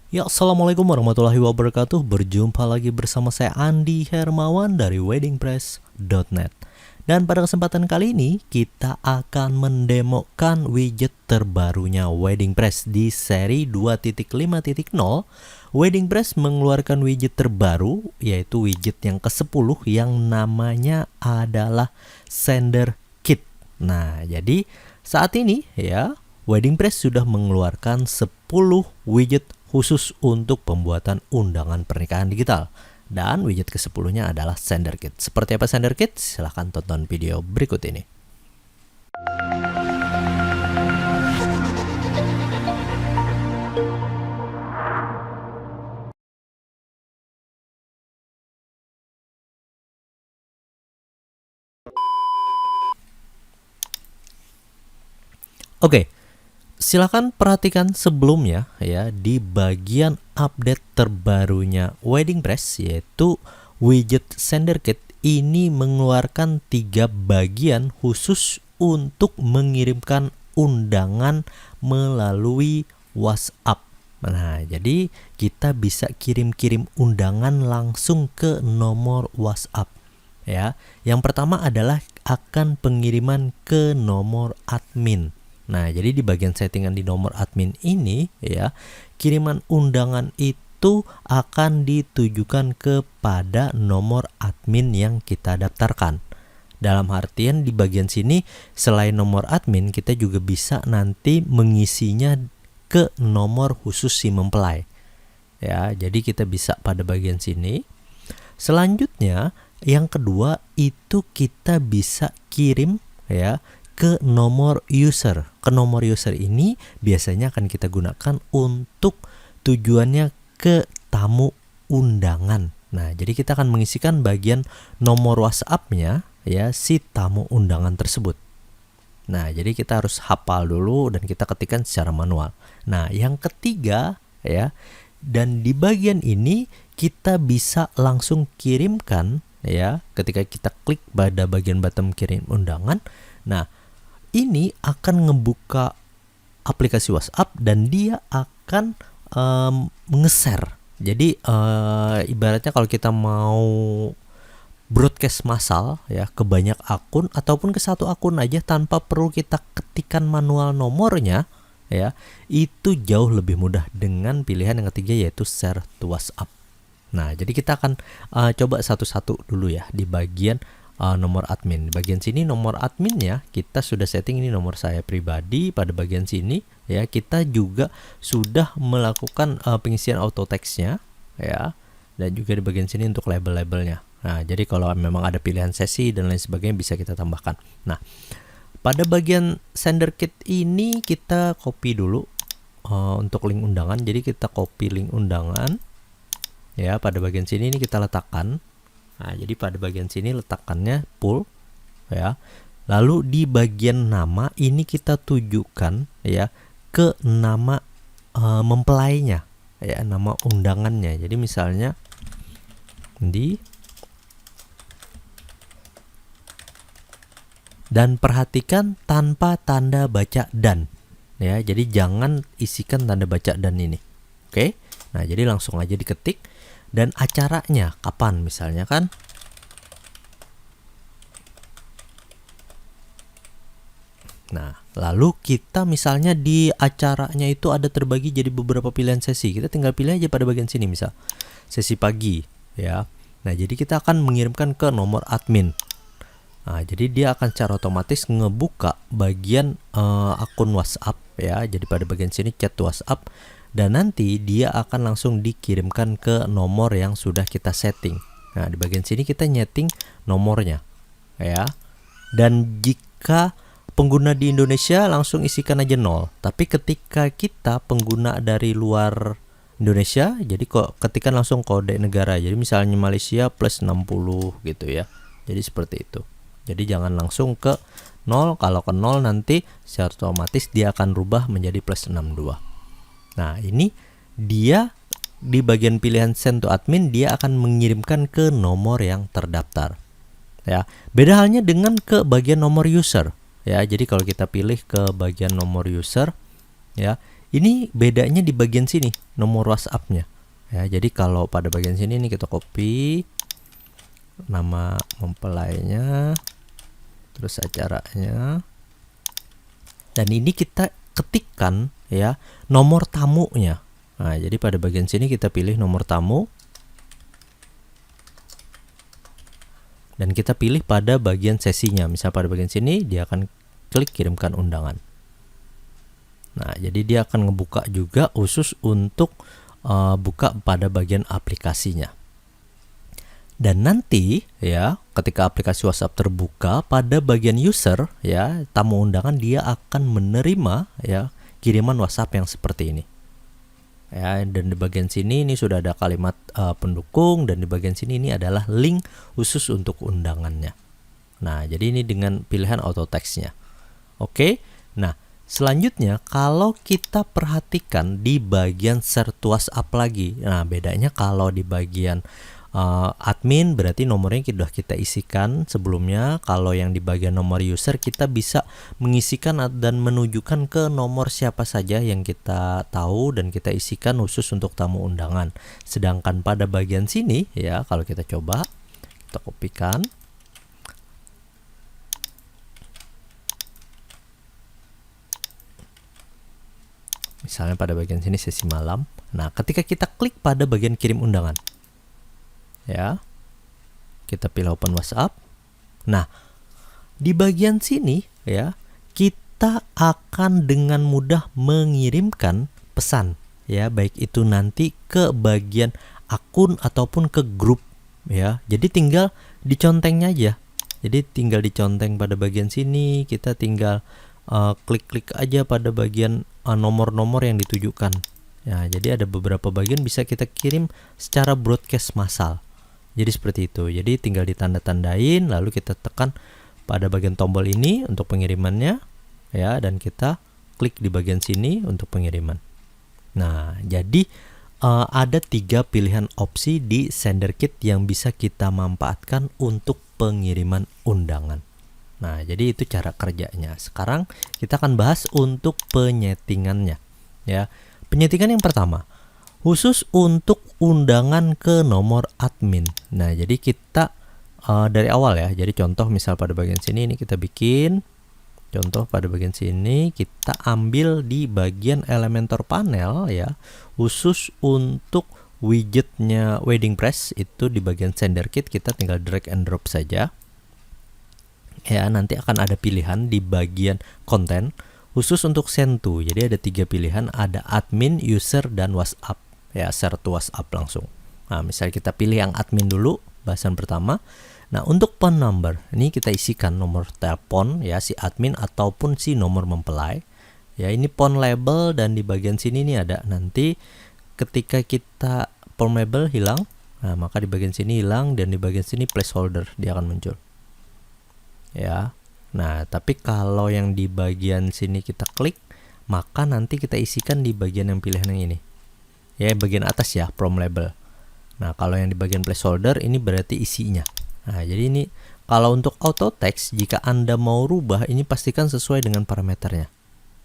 Ya, assalamualaikum warahmatullahi wabarakatuh. Berjumpa lagi bersama saya Andi Hermawan dari weddingpress.net. Dan pada kesempatan kali ini kita akan mendemokan widget terbarunya WeddingPress di seri 2.5.0. WeddingPress mengeluarkan widget terbaru, yaitu widget yang ke-10 yang namanya adalah Sender Kit. Nah, jadi saat ini ya WeddingPress sudah mengeluarkan 10 widget khusus untuk pembuatan undangan pernikahan digital. Dan widget ke-10-nya adalah Sender Kit. Seperti apa Sender Kit? Silahkan tonton video berikut ini. Oke, silakan perhatikan sebelumnya ya di bagian update terbarunya WeddingPress, yaitu widget Sender Kit ini mengeluarkan 3 bagian khusus untuk mengirimkan undangan melalui WhatsApp. Nah, jadi kita bisa kirim-kirim undangan langsung ke nomor WhatsApp ya. Yang pertama adalah akan pengiriman ke nomor admin. Nah, jadi di bagian settingan di nomor admin ini ya, kiriman undangan itu akan ditujukan kepada nomor admin yang kita daftarkan. Dalam artian di bagian sini selain nomor admin kita juga bisa nanti mengisinya ke nomor khusus si mempelai. Ya, jadi kita bisa pada bagian sini. Selanjutnya, yang kedua itu kita bisa kirim ya ke nomor user. Ke nomor user ini biasanya akan kita gunakan untuk tujuannya ke tamu undangan. Nah, jadi kita akan mengisikan bagian nomor WhatsApp-nya ya si tamu undangan tersebut. Nah, jadi kita harus hafal dulu dan kita ketikkan secara manual. Nah, yang ketiga ya, dan di bagian ini kita bisa langsung kirimkan ya ketika kita klik pada bagian button kirim undangan. Nah, ini akan ngebuka aplikasi WhatsApp dan dia akan nge-share. Jadi ibaratnya kalau kita mau broadcast massal ya ke banyak akun ataupun ke satu akun aja tanpa perlu kita ketikkan manual nomornya ya, itu jauh lebih mudah dengan pilihan yang ketiga yaitu share to WhatsApp. Nah, jadi kita akan coba satu-satu dulu ya di bagian nomor admin. Di bagian sini nomor adminnya kita sudah setting, ini nomor saya pribadi. Pada bagian sini ya kita juga sudah melakukan pengisian auto text-nya ya, dan juga di bagian sini untuk label-labelnya. Nah, jadi kalau memang ada pilihan sesi dan lain sebagainya bisa kita tambahkan. Nah, pada bagian Sender Kit ini kita copy dulu untuk link undangan. Jadi kita copy link undangan ya, pada bagian sini ini kita letakkan. Nah, jadi pada bagian sini letakkannya full ya. Lalu di bagian nama ini kita tujukan ya ke nama mempelainya ya, nama undangannya. Jadi misalnya dan perhatikan tanpa tanda baca dan ya. Jadi jangan isikan tanda baca dan ini. Oke. Nah, jadi langsung aja diketik. Dan acaranya kapan misalnya kan. Nah, lalu kita misalnya di acaranya itu ada terbagi jadi beberapa pilihan sesi. Kita tinggal pilih aja pada bagian sini, misal sesi pagi ya. Nah, jadi kita akan mengirimkan ke nomor admin. Nah, jadi dia akan secara otomatis ngebuka bagian akun WhatsApp ya. Jadi pada bagian sini chat WhatsApp. Dan nanti dia akan langsung dikirimkan ke nomor yang sudah kita setting. Nah, di bagian sini kita nyeting nomornya ya. Dan jika pengguna di Indonesia langsung isikan aja 0. Tapi ketika kita pengguna dari luar Indonesia, jadi kok ketikan langsung kode negara. Jadi misalnya Malaysia plus 60 gitu ya. Jadi seperti itu. Jadi jangan langsung ke 0. Kalau ke 0 nanti secara otomatis dia akan rubah menjadi plus 62. Nah, ini dia di bagian pilihan send to admin dia akan mengirimkan ke nomor yang terdaftar. Ya, beda halnya dengan ke bagian nomor user. Ya, jadi kalau kita pilih ke bagian nomor user, ya, Ini bedanya di bagian sini, nomor WhatsApp-nya. Ya, jadi kalau pada bagian sini ini kita copy nama mempelainya, terus acaranya. Dan ini kita ketikkan ya nomor tamunya. Nah, jadi pada bagian sini kita pilih nomor tamu. Dan kita pilih pada bagian sesinya. Misal pada bagian sini dia akan klik kirimkan undangan. Nah, jadi dia akan ngebuka juga khusus untuk buka pada bagian aplikasinya. Dan nanti ya, ketika aplikasi WhatsApp terbuka pada bagian user ya, tamu undangan dia akan menerima ya kiriman WhatsApp yang seperti ini. Ya, dan di bagian sini ini sudah ada kalimat pendukung, dan di bagian sini ini adalah link khusus untuk undangannya. Nah, jadi ini dengan pilihan auto text-nya. Oke. Nah, selanjutnya kalau kita perhatikan di bagian share to WhatsApp lagi. Nah, bedanya kalau di bagian admin berarti nomornya sudah kita isikan sebelumnya. Kalau yang di bagian nomor user kita bisa mengisikan dan menunjukkan ke nomor siapa saja yang kita tahu dan kita isikan khusus untuk tamu undangan. Sedangkan pada bagian sini ya, kalau kita coba kita kopikan. Misalnya pada bagian sini sesi malam. Nah, ketika kita klik pada bagian kirim undangan, ya, kita pilih open WhatsApp. Nah, di bagian sini ya, kita akan dengan mudah mengirimkan pesan ya, baik itu nanti ke bagian akun ataupun ke grup ya. Jadi tinggal dicontengnya aja. Jadi tinggal diconteng pada bagian sini, kita tinggal klik-klik aja pada bagian nomor-nomor yang ditujukan. Ya, jadi ada beberapa bagian bisa kita kirim secara broadcast massal. Jadi seperti itu. Jadi tinggal ditanda-tandain, lalu kita tekan pada bagian tombol ini untuk pengirimannya ya, dan kita klik di bagian sini untuk pengiriman. Nah, jadi ada 3 pilihan opsi di SenderKit yang bisa kita manfaatkan untuk pengiriman undangan. Nah, jadi itu cara kerjanya. Sekarang kita akan bahas untuk penyetingannya ya. Penyetingan yang pertama khusus untuk undangan ke nomor admin. Nah, jadi kita dari awal ya. Jadi contoh misal pada bagian sini ini kita bikin contoh pada bagian sini, kita ambil di bagian Elementor panel ya, khusus untuk widgetnya Wedding Press itu di bagian SenderKit kita tinggal drag and drop saja. Ya, nanti akan ada pilihan di bagian konten khusus untuk send to. Jadi ada 3 pilihan, ada admin, user, dan WhatsApp. Ya, share to WhatsApp langsung. Nah, misalnya kita pilih yang admin dulu, bahasan pertama. Nah, untuk phone number, ini kita isikan nomor telepon ya si admin ataupun si nomor mempelai. Ya, ini phone label, dan di bagian sini nih ada nanti ketika kita phone label hilang, nah maka di bagian sini hilang, dan di bagian sini placeholder dia akan muncul. Ya. Nah, tapi kalau yang di bagian sini kita klik, maka nanti kita isikan di bagian yang pilihan yang ini. Ya, bagian atas ya, prom label. Nah, kalau yang di bagian placeholder ini berarti isinya. Nah, jadi ini kalau untuk auto text, jika Anda mau rubah ini pastikan sesuai dengan parameternya.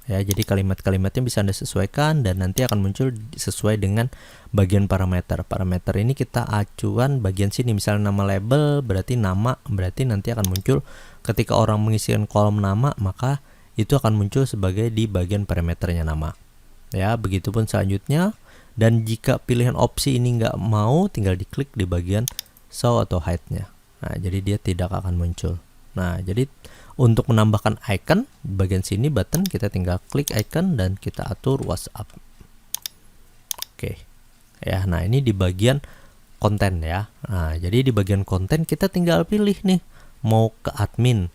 Ya, jadi kalimat-kalimatnya bisa Anda sesuaikan dan nanti akan muncul sesuai dengan bagian parameter. Parameter ini kita acuan bagian sini, misalnya nama label berarti nama, berarti nanti akan muncul ketika orang mengisikan kolom nama, maka itu akan muncul sebagai di bagian parameternya nama. Ya, begitupun selanjutnya. Dan jika pilihan opsi ini nggak mau, tinggal diklik di bagian show atau hide-nya. Nah, jadi dia tidak akan muncul. Nah, jadi untuk menambahkan icon di bagian sini button, kita tinggal klik icon dan kita atur WhatsApp. Oke. Ya, nah ini di bagian konten ya. Nah, jadi di bagian konten kita tinggal pilih nih mau ke admin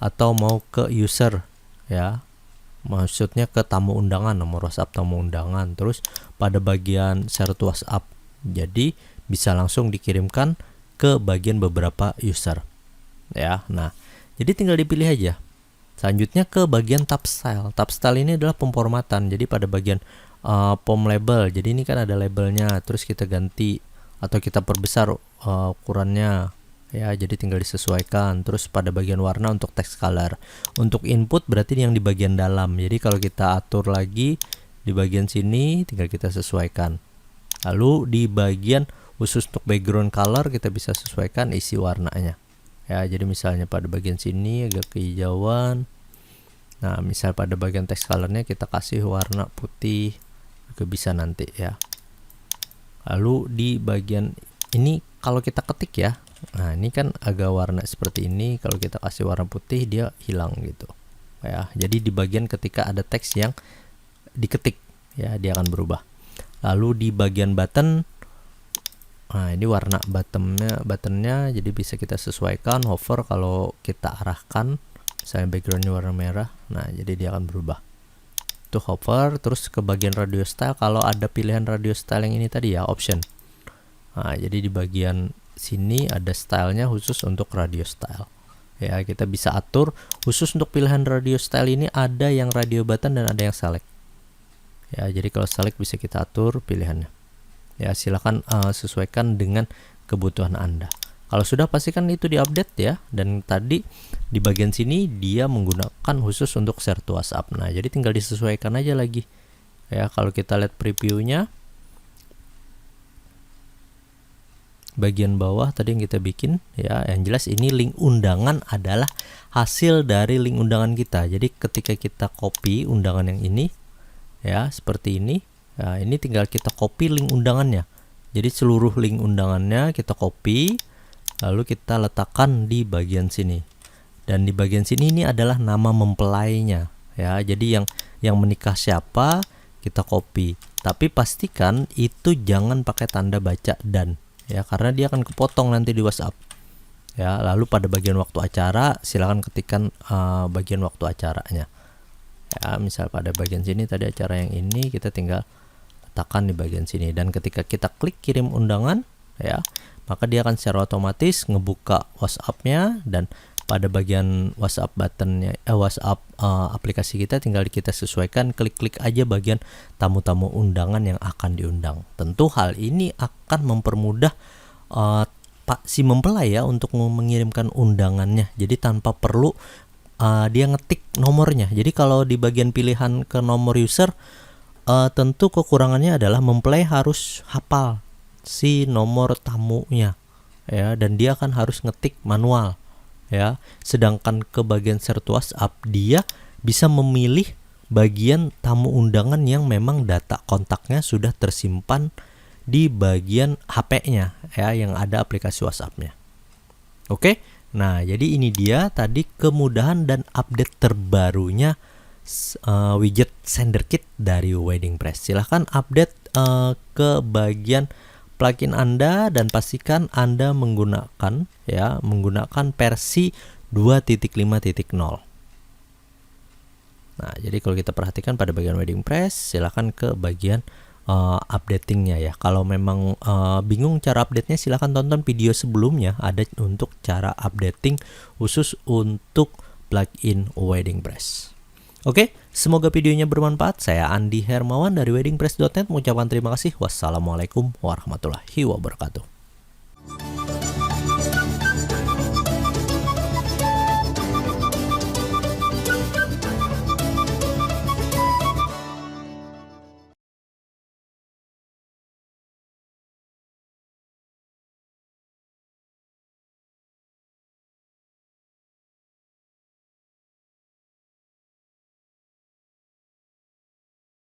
atau mau ke user ya. Maksudnya ke tamu undangan, nomor WhatsApp tamu undangan. Terus pada bagian share to WhatsApp. Jadi bisa langsung dikirimkan ke bagian beberapa user. Ya. Nah, jadi tinggal dipilih aja. Selanjutnya ke bagian tab style. Tab style ini adalah pemformatan. Jadi pada bagian pom label. Jadi ini kan ada labelnya. Terus kita ganti atau kita perbesar ukurannya. Ya, jadi tinggal disesuaikan. Terus pada bagian warna untuk text color. Untuk input berarti yang di bagian dalam. Jadi kalau kita atur lagi Di bagian sini tinggal kita sesuaikan. Lalu di bagian khusus untuk background color kita bisa sesuaikan isi warnanya. Ya, jadi misalnya pada bagian sini agak kehijauan. Nah, misal pada bagian text colornya kita kasih warna putih, juga bisa nanti ya. Lalu di bagian ini kalau kita ketik ya, nah ini kan agak warna seperti ini. Kalau kita kasih warna putih dia hilang gitu ya. Jadi di bagian ketika ada teks yang diketik ya, dia akan berubah. Lalu di bagian button, nah ini warna buttonnya jadi bisa kita sesuaikan. Hover kalau kita arahkan, misalnya backgroundnya warna merah, nah jadi dia akan berubah. Itu hover. Terus ke bagian radio style, kalau ada pilihan radio style yang ini tadi ya, option. Nah jadi di bagian sini ada stylenya khusus untuk radio style ya. Kita bisa atur khusus untuk pilihan radio style ini, ada yang radio button dan ada yang select ya. Jadi kalau select bisa kita atur pilihannya ya. Silahkan sesuaikan dengan kebutuhan Anda. Kalau sudah pastikan itu diupdate ya. Dan tadi di bagian sini dia menggunakan khusus untuk share to WhatsApp. Nah jadi tinggal disesuaikan aja lagi ya. Kalau kita lihat previewnya, bagian bawah tadi yang kita bikin ya, yang jelas ini link undangan adalah hasil dari link undangan kita. Jadi ketika kita copy undangan yang ini ya, seperti ini ya, ini tinggal kita copy link undangannya. Jadi seluruh link undangannya kita copy, lalu kita letakkan di bagian sini. Dan di bagian sini ini adalah nama mempelainya ya. Jadi yang menikah siapa kita copy, tapi pastikan itu jangan pakai tanda baca dan ya, karena dia akan kepotong nanti di WhatsApp ya. Lalu pada bagian waktu acara silakan ketikkan bagian waktu acaranya ya. Misal pada bagian sini tadi acara yang ini, kita tinggal letakkan di bagian sini. Dan ketika kita klik kirim undangan ya, maka dia akan secara otomatis ngebuka WhatsApp-nya. Dan pada bagian WhatsApp buttonnya, WhatsApp aplikasi kita tinggal kita sesuaikan, klik-klik aja bagian tamu-tamu undangan yang akan diundang. Tentu hal ini akan mempermudah si mempelai ya untuk mengirimkan undangannya. Jadi tanpa perlu dia ngetik nomornya. Jadi kalau di bagian pilihan ke nomor user, tentu kekurangannya adalah mempelai harus hafal si nomor tamunya ya, dan dia akan harus ngetik manual ya. Sedangkan ke bagian share to WhatsApp dia bisa memilih bagian tamu undangan yang memang data kontaknya sudah tersimpan di bagian HP-nya ya, yang ada aplikasi WhatsApp-nya. Oke. Nah, jadi ini dia tadi kemudahan dan update terbarunya widget Sender Kit dari WeddingPress. Silahkan update ke bagian plugin Anda dan pastikan Anda menggunakan versi 2.5.0. Nah, jadi kalau kita perhatikan pada bagian WeddingPress, silahkan ke bagian updatingnya ya. Kalau memang bingung cara update-nya, silahkan tonton video sebelumnya, ada untuk cara updating khusus untuk plugin WeddingPress. Oke, semoga videonya bermanfaat. Saya Andi Hermawan dari weddingpress.net mengucapkan terima kasih. Wassalamualaikum warahmatullahi wabarakatuh.